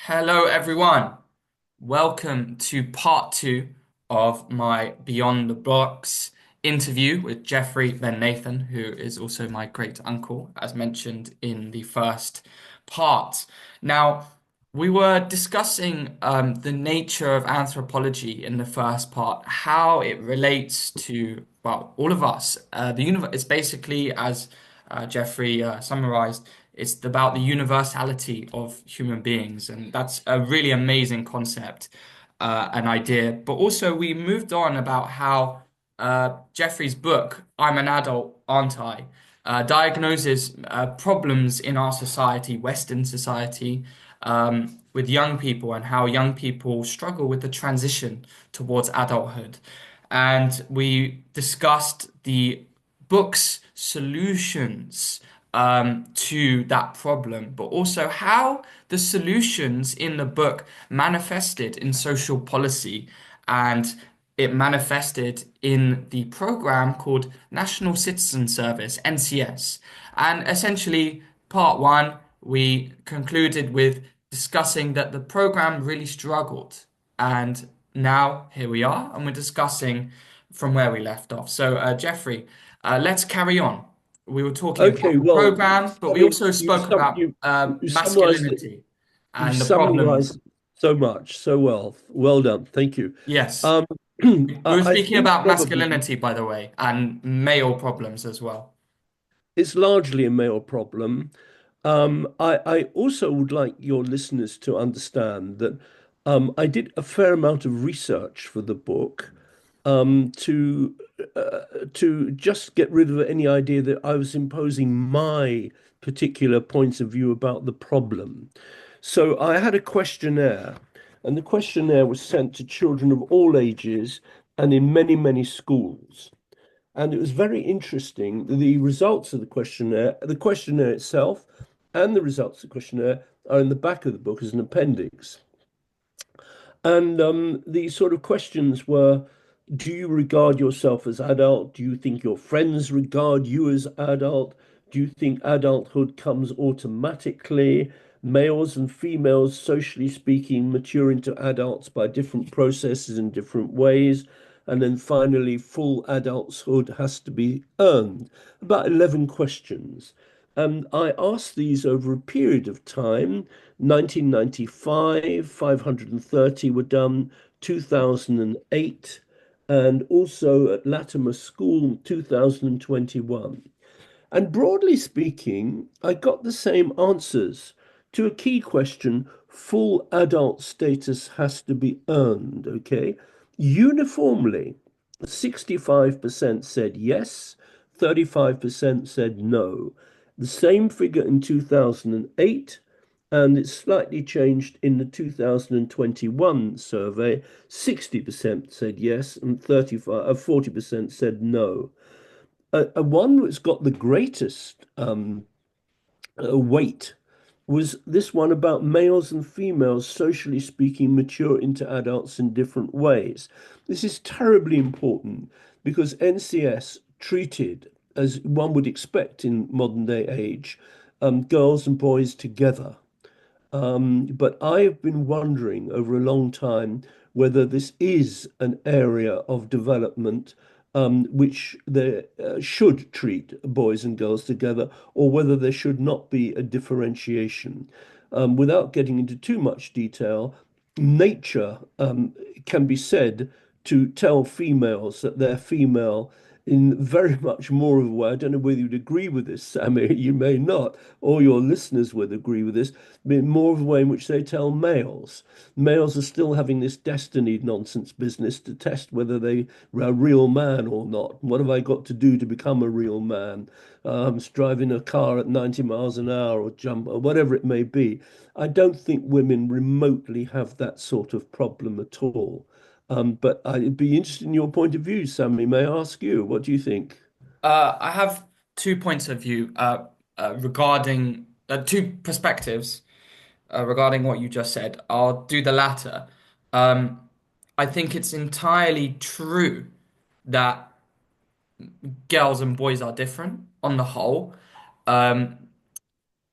Hello, everyone. Welcome to part two of my Beyond the Box interview with Geoffrey Ben Nathan, who is also my great uncle, as mentioned in the first part. Now, we were discussing the nature of anthropology in the first part, how it relates to, well, all of us. The universe, it's basically, as Geoffrey summarized, it's about the universality of human beings, and that's a really amazing concept, an idea. But also, we moved on about how Geoffrey's book, I'm an Adult, Aren't I? Diagnoses problems in our society, Western society, with young people and how young people struggle with the transition towards adulthood. And we discussed the book's solutions to that problem, but also how the solutions in the book manifested in social policy and it manifested in the program called National Citizen Service, NCS. And essentially, part one, we concluded with discussing that the program really struggled. And now here we are, and we're discussing from where we left off. So, Geoffrey, let's carry on. We were talking Okay, about the well, program, but I we mean, also spoke about you summarized it. masculinity You and the problems. summarized so much, so well. Well done. Thank you. Yes, Um, we were I speaking think about probably masculinity, by the way, and male problems as well. it's largely a male problem. I also would like your listeners to understand that I did a fair amount of research for the book um, to uh, to just get rid of any idea that I was imposing my particular points of view about the problem. So I had a questionnaire, and the questionnaire was sent to children of all ages and in many, many schools. And it was very interesting. The results of the questionnaire itself, and the results of the questionnaire are in the back of the book as an appendix. And the sort of questions were, do you regard yourself as adult? Do you think your friends regard you as adult? Do you think adulthood comes automatically? Males and females, socially speaking, mature into adults by different processes in different ways. And then finally, full adulthood has to be earned. About 11 questions. And I asked these over a period of time. 1995, 530 were done, 2008, and also at Latimer School, 2021. And broadly speaking, I got the same answers to a key question: full adult status has to be earned, okay? Uniformly, 65% said yes, 35% said no. The same figure in 2008, and it's slightly changed in the 2021 survey. 60% said yes, and 40% said no. One that's got the greatest weight was this one about males and females, socially speaking, mature into adults in different ways. This is terribly important because NCS treated, as one would expect in modern day age, girls and boys together. But I have been wondering over a long time whether this is an area of development which they should treat boys and girls together, or whether there should not be a differentiation. Without getting into too much detail, nature can be said to tell females that they're female in very much more of a way. I don't know whether you'd agree with this, Sammy. You may not, or your listeners would agree with this, but in more of a way in which they tell males. Males are still having this destiny nonsense business to test whether they are a real man or not. What have I got to do to become a real man? Driving a car at 90 miles an hour or jump or whatever it may be. I don't think women remotely have that sort of problem at all. But I'd be interested in your point of view, Sammy. May I ask you, what do you think? I have 2 points of view regarding two perspectives regarding what you just said. I'll do the latter. Um, I think it's entirely true that girls and boys are different on the whole. Um,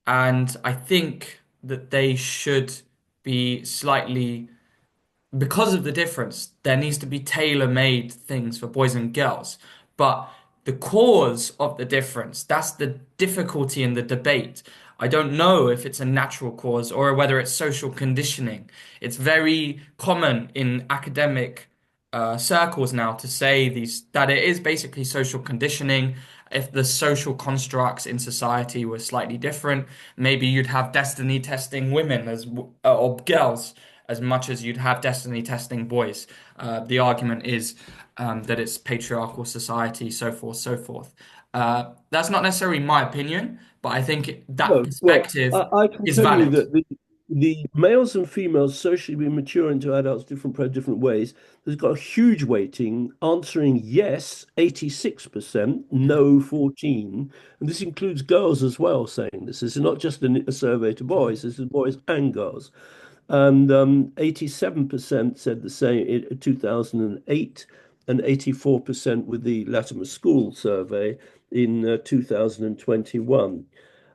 and I think that they should. be slightly because of the difference, there needs to be tailor-made things for boys and girls. But the cause of the difference, that's the difficulty in the debate. I don't know if it's a natural cause or whether it's social conditioning. It's very common in academic circles now to say these that it is basically social conditioning. If the social constructs in society were slightly different, maybe you'd have destiny testing women or girls as much as you'd have destiny testing boys. The argument is that it's patriarchal society, so forth, so forth. That's not necessarily my opinion, but I think that No, well, perspective I can is tell you valid. that the males and females socially being mature into adults different ways has got a huge weighting, answering yes, 86%, no, 14. And this includes girls as well saying this. This is not just a survey to boys, this is boys and girls. And 87% said the same in 2008, and 84% with the Latimer School survey in 2021.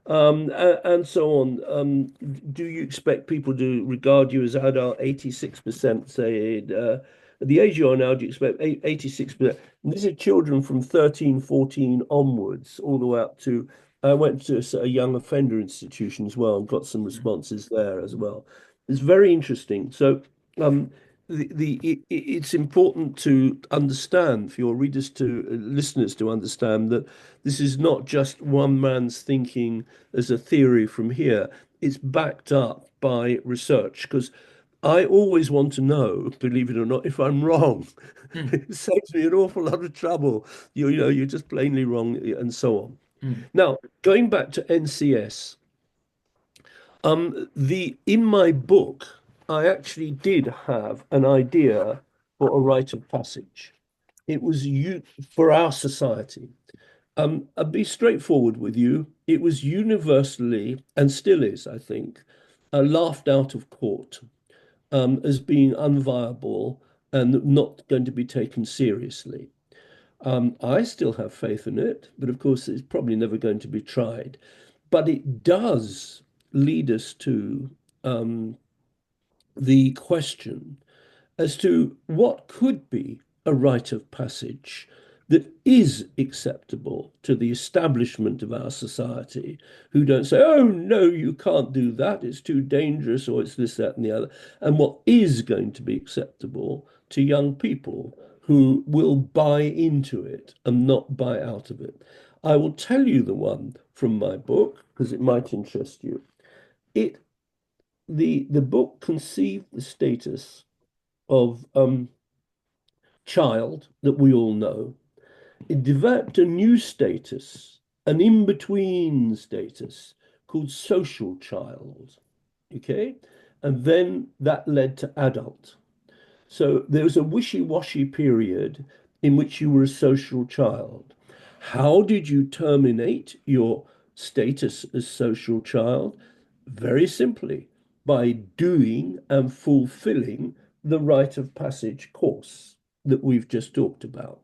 And so on. Do you expect people to regard you as adult? 86% say at the age you are now, do you expect 86%? And these are children from 13, 14 onwards, all the way up to, I went to a young offender institution as well and got some responses there as well. It's very interesting. So um, it's important to understand for your readers to listeners to understand that this is not just one man's thinking as a theory from here. It's backed up by research because I always want to know, believe it or not, if I'm wrong. Hmm, It saves me an awful lot of trouble. You know, you're just plainly wrong and so on. hmm, Now, going back to NCS, the in my book, I actually did have an idea for a rite of passage. It was you for our society. I'll be straightforward with you. It was universally, and still is, I think, laughed out of court as being unviable and not going to be taken seriously. I still have faith in it, but of course, it's probably never going to be tried. But it does lead us to um, the question as to what could be a rite of passage that is acceptable to the establishment of our society, who don't say, oh, no, you can't do that, it's too dangerous, or it's this, that, and the other, and what is going to be acceptable to young people who will buy into it and not buy out of it. I will tell you the one from my book because it might interest you. It the book conceived the status of child that we all know. It developed a new status, an in-between status called social child. Okay. And then that led to adult. So there was a wishy-washy period in which you were a social child. How did you terminate your status as social child? Very simply, by doing and fulfilling the rite of passage course that we've just talked about.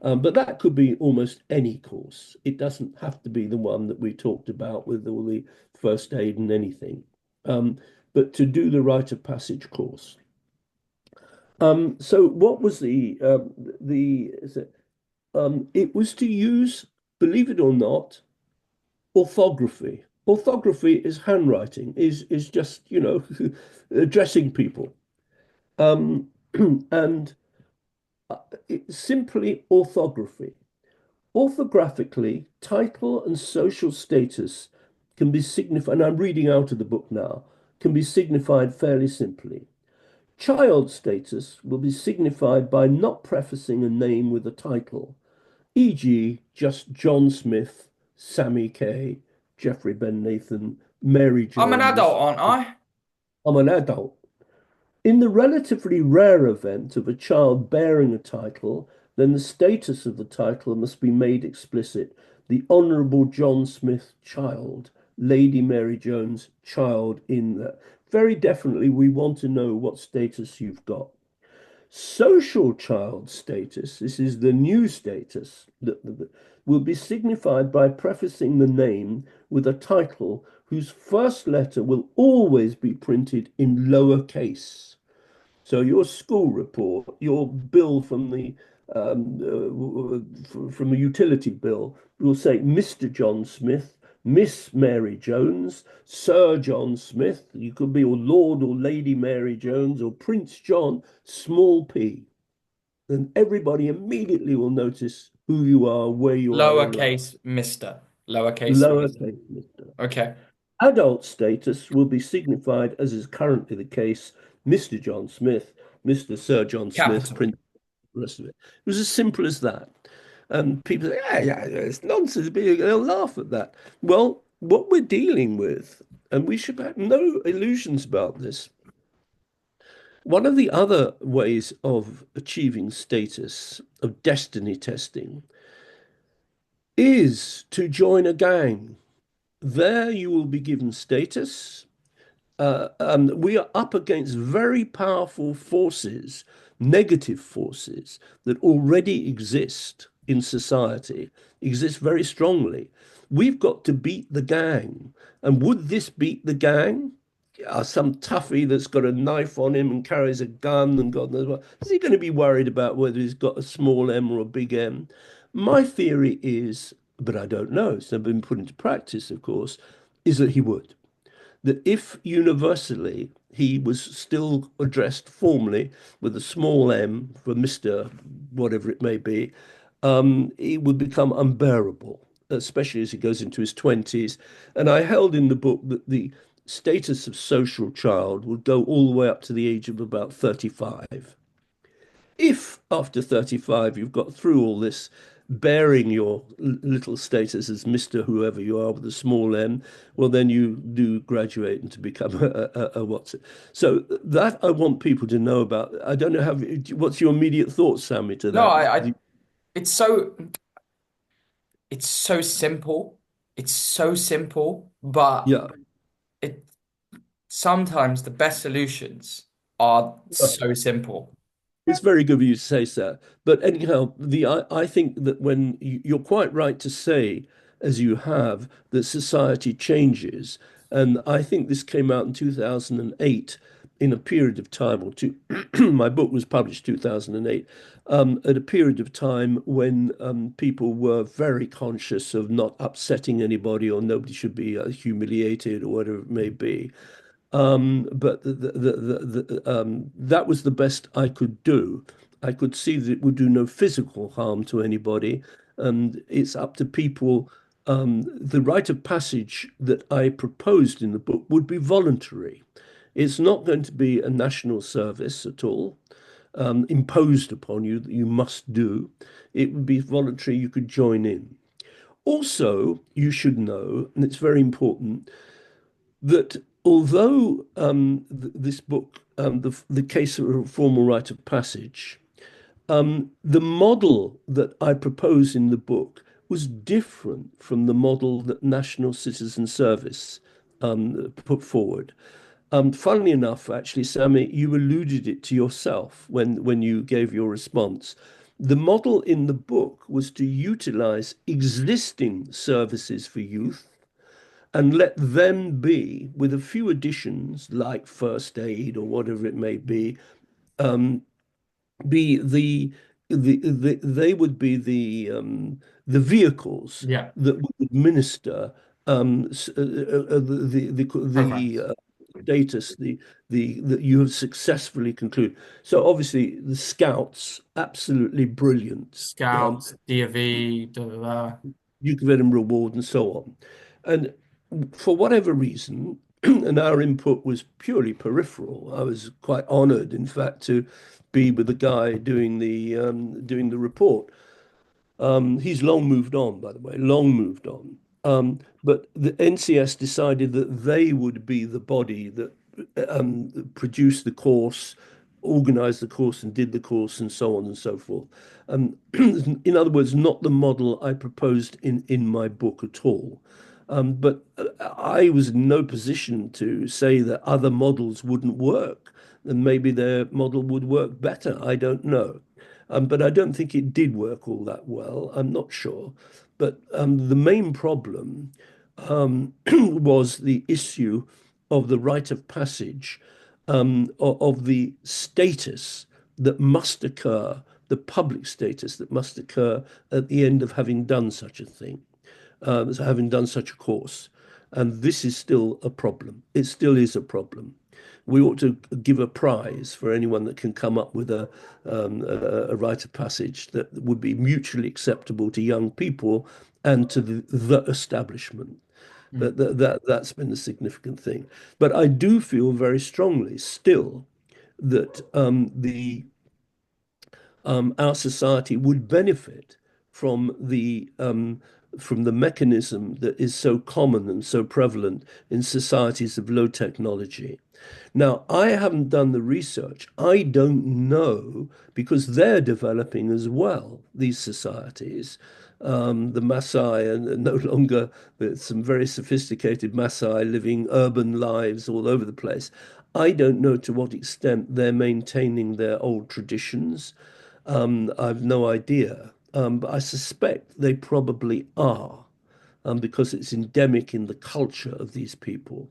But that could be almost any course. It doesn't have to be the one that we talked about with all the first aid and anything. Um, but to do the rite of passage course. So what was the is it, it was to use, believe it or not, orthography. Orthography is handwriting, is just, you know, addressing people. Um, and it's simply orthography. Orthographically, title and social status can be signified, and I'm reading out of the book now, can be signified fairly simply. Child status will be signified by not prefacing a name with a title, e.g., just John Smith, Sammy Kay, Geoffrey Ben Nathan, Mary I'm an Jones. adult, aren't I? I'm an adult. In the relatively rare event of a child bearing a title, then the status of the title must be made explicit. The Honourable John Smith, child, Lady Mary Jones, child in there. Very definitely, we want to know what status you've got. Social child status, this is the new status that will be signified by prefacing the name with a title whose first letter will always be printed in lowercase. So your school report, your bill from the from a utility bill will say Mr. John Smith, Miss Mary Jones, Sir John Smith. You could be or Lord or Lady Mary Jones or Prince John, small p. Then everybody immediately will notice who you are, where you are in life. Lowercase Mr. Lowercase Mr. Lowercase Mr. Okay. Adult status will be signified, as is currently the case, Mr. John Smith, Mr. Sir John Smith, Capital. Prince, the rest of it. It was as simple as that. And people say, yeah, yeah, it's nonsense. They'll laugh at that. Well, what we're dealing with, and we should have no illusions about this, one of the other ways of achieving status, of destiny testing, is to join a gang. There you will be given status. We are up against very powerful forces, negative forces that already exist in society, exist very strongly. We've got to beat the gang. And would this beat the gang? Some toughie that's got a knife on him and carries a gun and God knows what. Is he going to be worried about whether he's got a small M or a big M? My theory is, but I don't know, it's never been put into practice, of course, is that he would that if universally he was still addressed formally with a small m for Mr. whatever it may be, it would become unbearable, especially as he goes into his 20s. And I held in the book that the status of social child would go all the way up to the age of about 35. If after 35 you've got through all this, bearing your little status as Mr. whoever you are with a small m, well, then you do graduate and to become a what's it. So that I want people to know about. I don't know what's your immediate thoughts, Sammy, to No, that? it's so simple. It's so simple, but Yeah. it sometimes the best solutions are so simple. It's very good of you to say so. But anyhow, I think that when you're quite right to say, as you have, that society changes. And I think this came out in 2008 in a period of time, or two, my book was published 2008, at a period of time when people were very conscious of not upsetting anybody or nobody should be humiliated or whatever it may be. But that was the best I could do. I could see that it would do no physical harm to anybody, and it's up to people. The rite of passage that I proposed in the book would be voluntary. It's not going to be a national service at all, imposed upon you that you must do. It would be voluntary, you could join in. Also, you should know, and it's very important, that although this book, the case of a formal rite of passage, the model that I propose in the book was different from the model that National Citizen Service put forward. Funnily enough, actually, Sammy, you alluded it to yourself when you gave your response. The model in the book was to utilize existing services for youth and let them be, with a few additions like first aid or whatever it may um, be they would be the vehicles Yeah. that would administer the Programs. status that you have successfully concluded. So obviously the scouts absolutely brilliant. Scouts, D of E, da, da, da. Duke of Edinburgh Award and so on. And for whatever reason, and our input was purely peripheral. I was quite honoured, in fact, to be with the guy doing the report. He's long moved on, by the way, long moved on. But the NCS decided that they would be the body that produced the course, organized the course, and did the course, and so on and so forth. In other words, not the model I proposed in my book at all. But I was in no position to say that other models wouldn't work, and maybe their model would work better. I don't know. But I don't think it did work all that well. I'm not sure. But the main problem was the issue of the rite of passage, of the status that must occur, the public status that must occur at the end of having done such a thing, so having done such a course. And this is still a problem. It still is a problem. We ought to give a prize for anyone that can come up with a rite of passage that would be mutually acceptable to young people and to the establishment. Mm, That's been the significant thing. But I do feel very strongly still that our society would benefit from the mechanism that is so common and so prevalent in societies of low technology. Now, I haven't done the research. I don't know because they're developing as well, these societies. The Maasai and no longer with some very sophisticated Maasai living urban lives all over the place. I don't know to what extent they're maintaining their old traditions. I've no idea. But I suspect they probably are, because it's endemic in the culture of these people.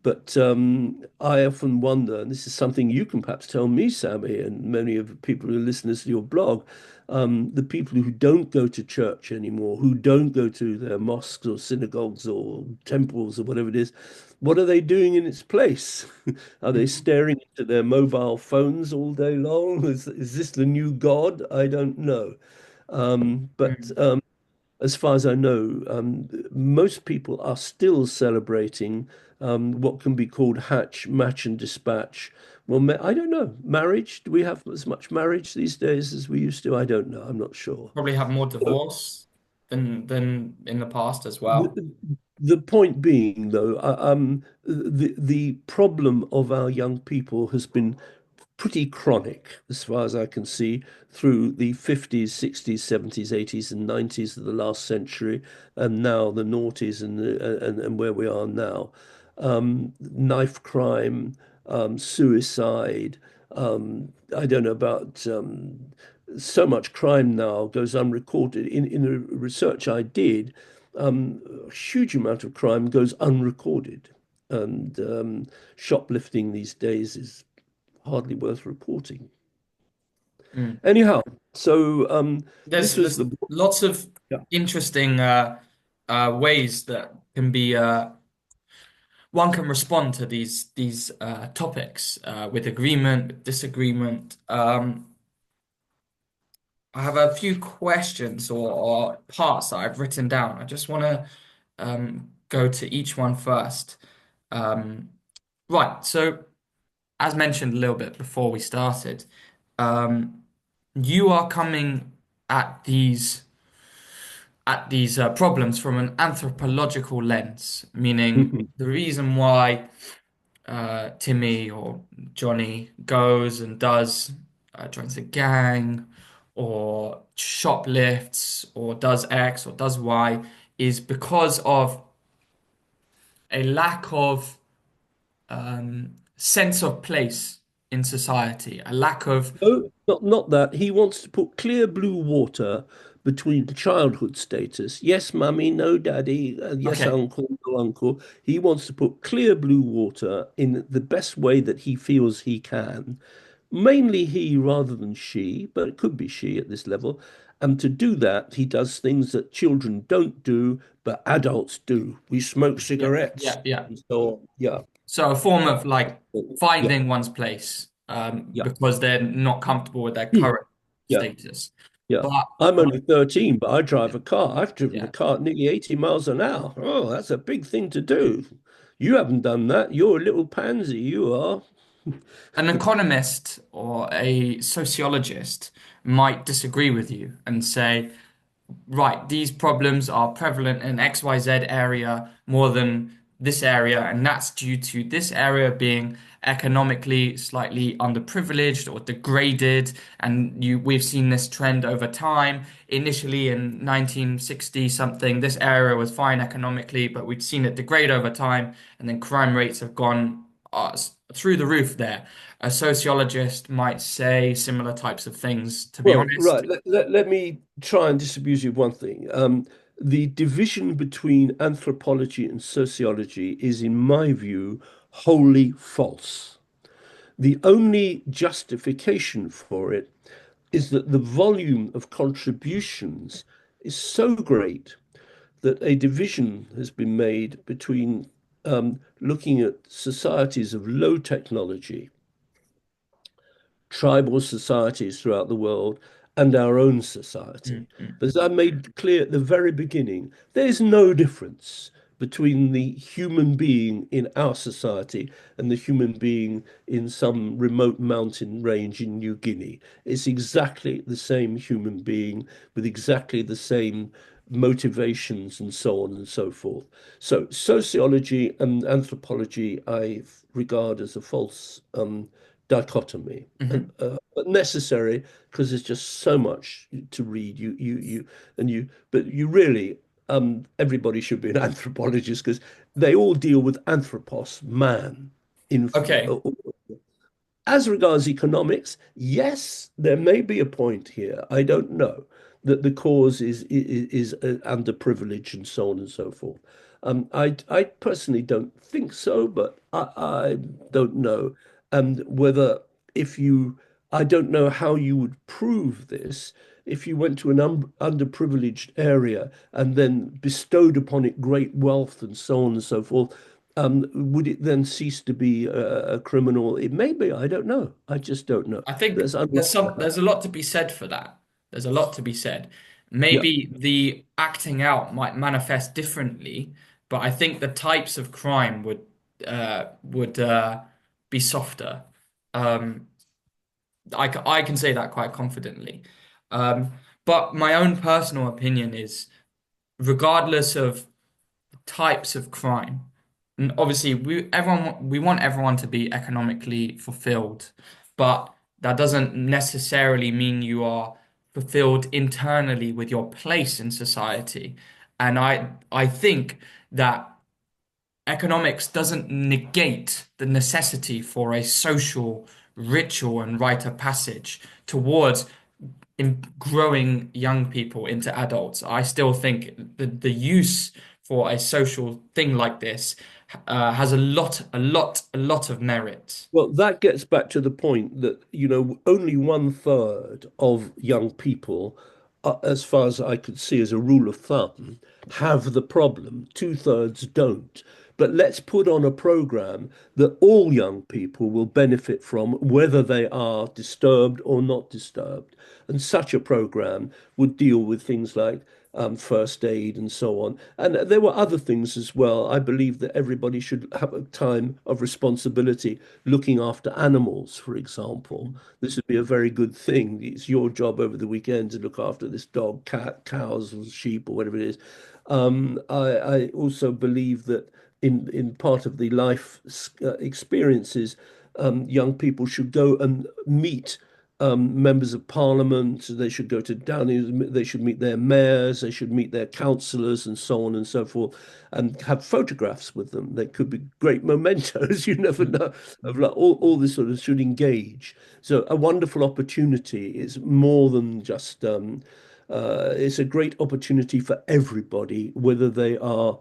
But I often wonder, and this is something you can perhaps tell me, Sammy, and many of the people who are listeners to your blog, the people who don't go to church anymore, who don't go to their mosques or synagogues or temples or whatever it is, what are they doing in its place? Are they mm, staring into their mobile phones all day long? Is this the new God? I don't know. But mm. as far as I know, most people are still celebrating what can be called hatch, match, and dispatch. Well, I don't know. Marriage? Do we have as much marriage these days as we used to? I don't know. I'm not sure. Probably have more So divorce than in the past as well. the, the point being, though, the problem of our young people has been pretty chronic, as far as I can see, through the 50s, 60s, 70s, 80s, and 90s of the last century, and now the noughties and where we are now. Knife crime, suicide. I don't know about so much crime now goes unrecorded. In the research I did, a huge amount of crime goes unrecorded. And shoplifting these days is hardly worth reporting. Mm. Anyhow, so this was There's the book. lots of Yeah. interesting ways that can be one can respond to these topics with agreement, with disagreement. I have a few questions or parts that I've written down. I just want to go to each one first. Um, right. So, as mentioned a little bit before we started, um, you are coming at these problems from an anthropological lens, meaning Mhm. the reason why Timmy or Johnny goes and does joins a gang or shoplifts or does X or does Y is because of a lack of sense of place in society, a lack of No, not that. He wants to put clear blue water between childhood status. Yes, mummy, no daddy. Yes, okay, uncle, no uncle. He wants to put clear blue water in the best way that he feels he can. Mainly he rather than she, but it could be she at this level. And to do that, he does things that children don't do, but adults do. We smoke yeah, cigarettes yeah, yeah. and so on. Yeah. So a form of like Yeah. finding one's place Yeah. because they're not comfortable with their Hmm. current Yeah. status. Yeah. But I'm only 13, but I drive a car. I've driven a yeah, car at nearly 80 miles an hour. Oh, that's a big thing to do. You haven't done that. You're a little pansy, you are. an economist or a sociologist might disagree with you and say, right, these problems are prevalent in XYZ area more than this area, and that's due to this area being economically slightly underprivileged or degraded. And we've seen this trend over time. Initially in 1960 something, this area was fine economically, but we've seen it degrade over time, and then crime rates have gone through the roof there. A sociologist might say similar types of things, to be Well, honest. right. Let me try and disabuse you of one thing. the division between anthropology and sociology is, in my view, wholly false. The only justification for it is that the volume of contributions is so great that a division has been made between looking at societies of low technology, tribal societies throughout the world, and our own society. Mm, mm. But as I made clear at the very beginning, there's no difference between the human being in our society and the human being in some remote mountain range in New Guinea. It's exactly the same human being with exactly the same motivations and so on and so forth. So sociology and anthropology I regard as a false dichotomy, and Mhm. but necessary because there's just so much to read. But you really, everybody should be an anthropologist because they all deal with anthropos, man. In Okay. as regards economics, yes, there may be a point here. I don't know that the cause is underprivileged and so on and so forth. I personally don't think so, but I don't know. And whether if you, I don't know how you would prove this if you went to an underprivileged area and then bestowed upon it great wealth and so on and so forth. Would it then cease to be a criminal? It may be. I don't know. I just don't know. I think That's unlikely to there's happen. a lot to be said for that. There's a lot to be said. Yeah. Maybe the acting out might manifest differently, but I think the types of crime would be softer. Um, I can say that quite confidently. Um, but my own personal opinion is, regardless of types of crime. And obviously, we want everyone to be economically fulfilled, but that doesn't necessarily mean you are fulfilled internally with your place in society. And I think that economics doesn't negate the necessity for a social ritual and rite of passage towards in growing young people into adults. I still think the use for a social thing like this has a lot of merit. Well, that gets back to the point that, only one third of young people, as far as I could see as a rule of thumb, have the problem. Two-thirds don't. But let's put on a program that all young people will benefit from, whether they are disturbed or not disturbed. And such a program would deal with things like first aid and so on. And there were other things as well. I believe that everybody should have a time of responsibility looking after animals, for example. This would be a very good thing. It's your job over the weekend to look after this dog, cat, cows, or sheep, or whatever it is. I also believe that in part of the life experiences, young people should go and meet members of parliament. They should go to Downing. They should meet their mayors. They should meet their councillors, and so on and so forth, and have photographs with them. They could be great mementos. You never know. Of like all this sort of should engage. So a wonderful opportunity is more than just. It's a great opportunity for everybody, whether they are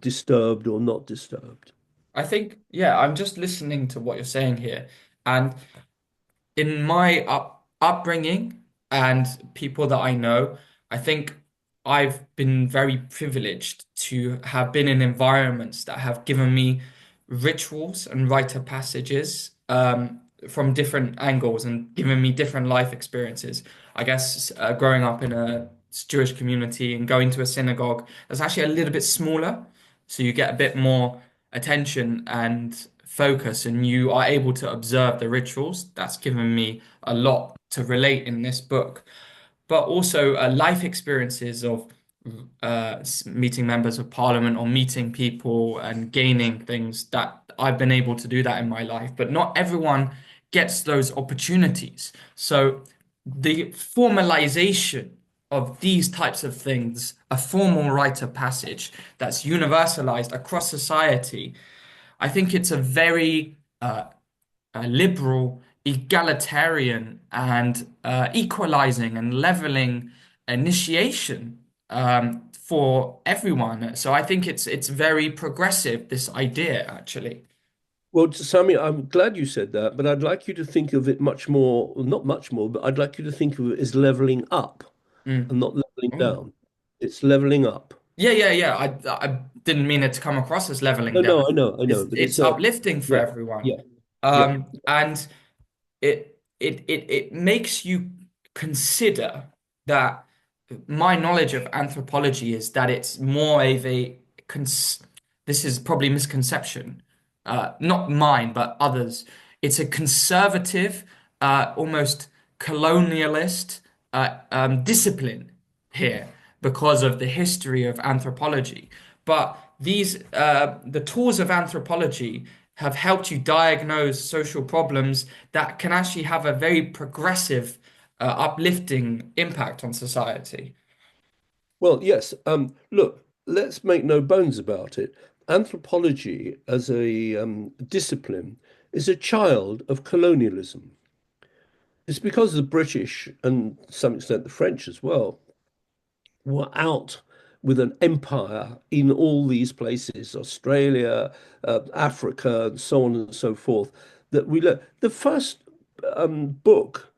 disturbed or not disturbed. I think, yeah, I'm just listening to what you're saying here, and in my upbringing and people that I know, I think I've been very privileged to have been in environments that have given me rituals and rite of passages from different angles and given me different life experiences. I guess growing up in a Jewish community and going to a synagogue that's actually a little bit smaller, so you get a bit more attention and focus, and you are able to observe the rituals. That's given me a lot to relate in this book, but also life experiences of meeting members of parliament or meeting people and gaining things that I've been able to do that in my life. But not everyone gets those opportunities. So the formalization of these types of things, a formal rite of passage that's universalized across society, I think it's a very liberal, egalitarian, and equalizing and leveling initiation for everyone. So I think it's very progressive, this idea, actually. Well, Sami, I'm glad you said that, but I'd like you to think of it much more, well, not much more, but I'd like you to think of it as leveling up Mm. and not leveling Oh. down. It's leveling up. Yeah. I didn't mean it to come across as leveling No, no, down. I know, but It's uplifting for yeah, everyone. yeah, yeah. And it makes you consider that my knowledge of anthropology is that it's more of a this is probably misconception, not mine but others. It's a conservative, almost colonialist discipline here because of the history of anthropology. But these the tools of anthropology have helped you diagnose social problems that can actually have a very progressive, uplifting impact on society. Well, yes. Look, let's make no bones about it. Anthropology as a discipline is a child of colonialism. It's because the British and to some extent the French as well were out with an empire in all these places, Australia, Africa, and so on and so forth. That we learned the first book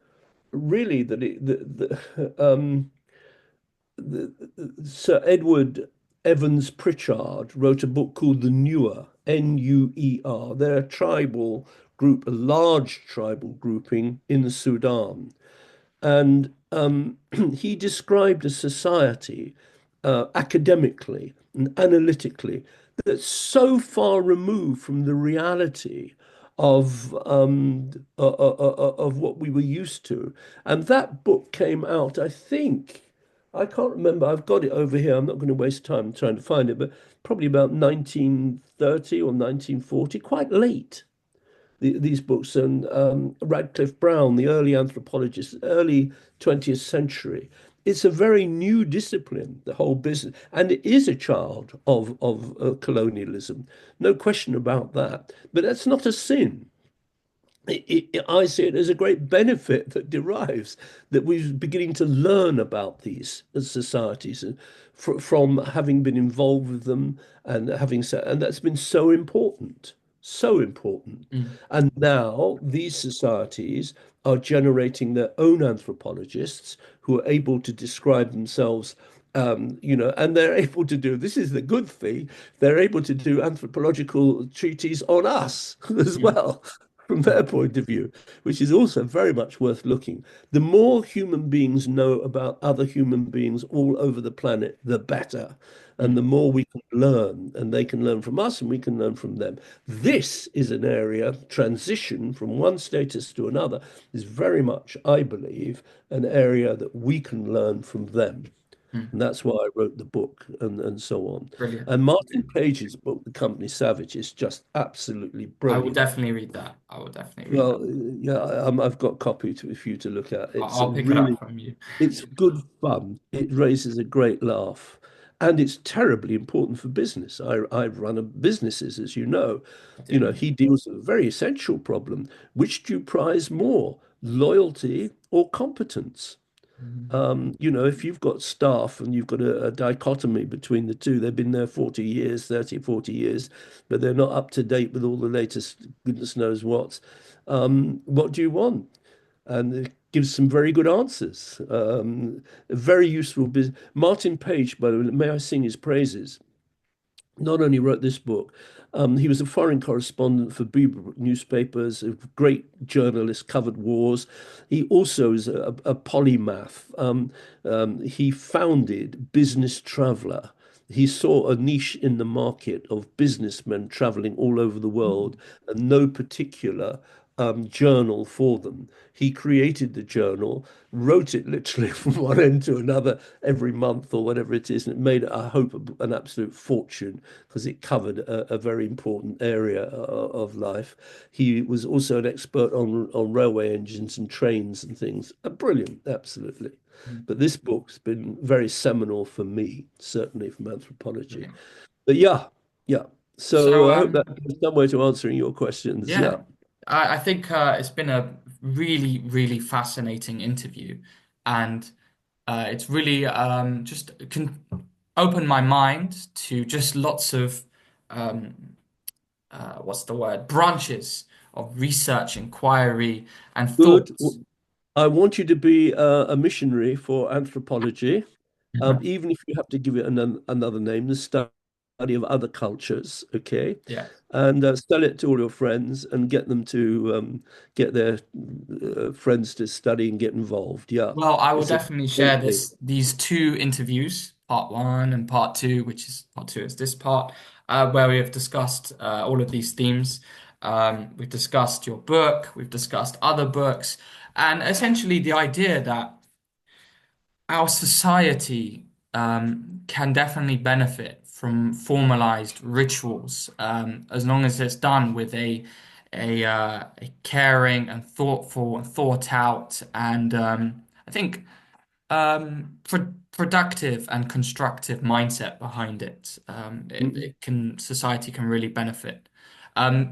really that Sir Edward Evans Pritchard wrote a book called The Nuer, Nuer. They're a tribal group, a large tribal grouping in the Sudan. And he described a society academically and analytically that's so far removed from the reality of what we were used to. And that book came out, I think, I can't remember. I've got it over here. I'm not going to waste time trying to find it, but probably about 1930 or 1940, quite late these books, and Radcliffe Brown, the early anthropologist, early 20th century. It's a very new discipline, the whole business, and it is a child of colonialism, no question about that. But that's not a sin. I see it as a great benefit that derives that we're beginning to learn about these as societies and from having been involved with them and and that's been so important, so important. Mm, And now these societies are generating their own anthropologists who are able to describe themselves. And they're able to do, this is the good thing, they're able to do anthropological treaties on us as mm, well from their mm, point of view, which is also very much worth looking. The more human beings know about other human beings all over the planet, the better. And the mm, more we can learn, and they can learn from us, and we can learn from them. This is an area, transition from one status to another, is very much, I believe, an area that we can learn from them. mm. And that's why I wrote the book and so on. Brilliant. And Martin Page's book, The Company Savage, is just absolutely I will brilliant. definitely read that. I will definitely read that. Well, yeah, I've got a copy for you to look at. It's a I'll pick it up really, from you. it's good fun. It raises a great laugh, and it's terribly important for business. I've run a businesses, as you know. I You do. know, he deals with a very essential problem. Which do you prize more, loyalty or competence? Mm, If you've got staff and you've got a dichotomy between the two, they've been there 40 years, 30, 40 years, but they're not up to date with all the latest goodness knows what do you want? And it gives some very good answers. A very useful business. Martin Page, by the way, may I sing his praises? Not only wrote this book, he was a foreign correspondent for Beaverbrook newspapers, a great journalist, covered wars. He also is a polymath. He founded Business Traveller. He saw a niche in the market of businessmen traveling all over the world and no particular journal for them. He created the journal, wrote it literally from one end to another every month or whatever it is, and it made, I hope, an absolute fortune because it covered a very important area of life. He was also an expert on railway engines and trains and things. Brilliant, absolutely. mm. But this book's been very seminal for me, certainly from anthropology. Brilliant. But yeah, yeah. So So, I hope that gives some way to answering your questions. yeah, Yeah. I think it's been a really, really fascinating interview, and it's really just opened my mind to just lots of um, what's the word? Branches of research, inquiry, and Good. thoughts. I want you to be a missionary for anthropology, Mhm. even if you have to give it another name, the study of other cultures, okay? Yeah. And sell it to all your friends and get them to get their friends to study and get involved. Yeah, Well, I will it's a definitely share great thing. these two interviews, part one and part two, which is part two is this part, where we have discussed all of these themes. We've discussed your book, we've discussed other books, and essentially the idea that our society can definitely benefit from formalized rituals as long as it's done with a caring and thoughtful and thought out and I think productive and constructive mindset behind it. Mhm. Society can really benefit.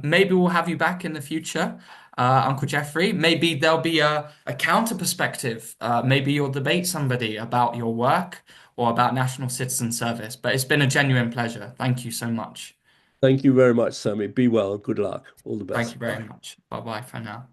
Maybe we'll have you back in the future, Uncle Geoffrey. Maybe there'll be a counter perspective. Maybe you'll debate somebody about your work or about National Citizen Service. But it's been a genuine pleasure. Thank you so much. Thank you very much, Sammy. Be well. Good luck. All the Thank best. you very Bye. much. Bye bye for now.